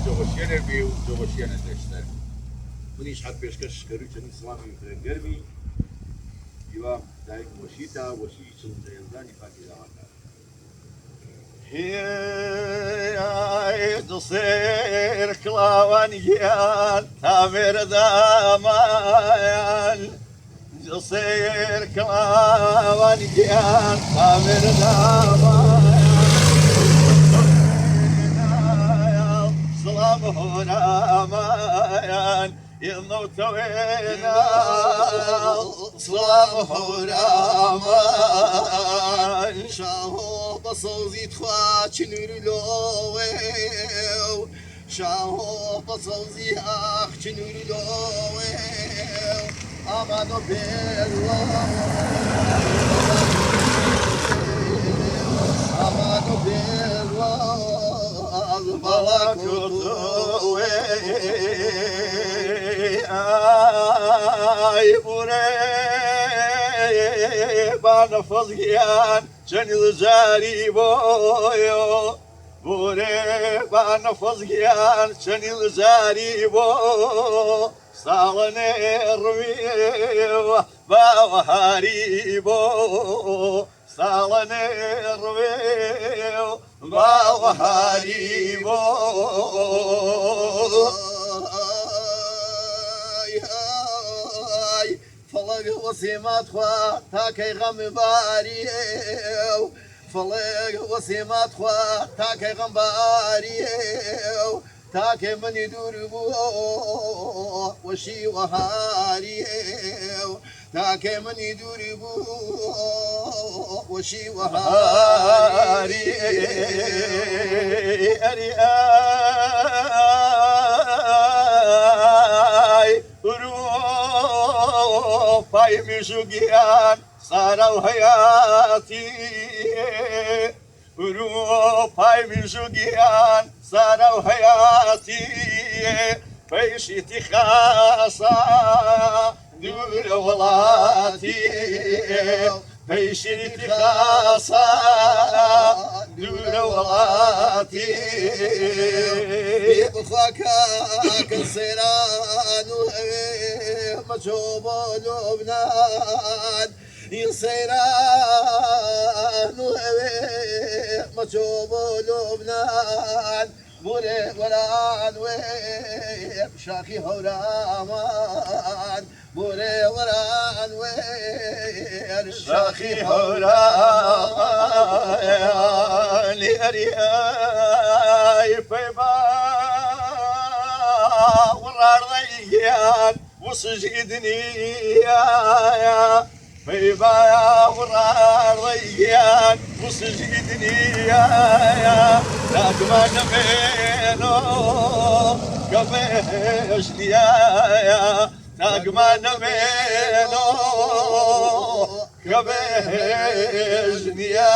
جۆگەشێنێ بێ و جۆگەشێنە دەشتە منیش حەت پێشکەش کەروی چەندین سڵامی فرێنگەرمی دیوا دایک وەشیتا وەشی چڵدەێزانی پاکی داواکە دسێر کڵاوانگیان تامێرەدامان دسێر کڵاوانگیان تامێرەدامان سڵام هۆنامایان ينوتوينا سلام هورامان شاهو بصوزي تخواتش نورلوو شاهو بصوزي اخش نورلوو امانو بالله امانو بالله البلاكوتوي ay bure bana fazgiyan canil zari boyo bure bana fazgiyan canil zari bo salane rviyo bavhari bo salane rviyo bavhari bo فڵک وەسیمات خوا تاکەی غەم باریێو فڵک وەسیمات خوا تاکەی غەم باریێو تاکەی منی دوور بوو وەشی وەهاریێو تاکەی منی دووری بوو وەشی وەهاری Pay müşügiyan sarav hayati Uru pay müşügiyan sarav hayati Peşiti khasa dur valati Peşiti khasa dur valati بخواكا كسيران مجوب لبنان يصيران مجوب لبنان بوري وران ويب شاخي هورامان بوري وران ويب شاخي هورامان لأرياي فيبا ورارضيان وسجدني يا فيبا ورارضيان وسجدني يا لك ما نمينو كفيش يا لك ما نمينو كفيش يا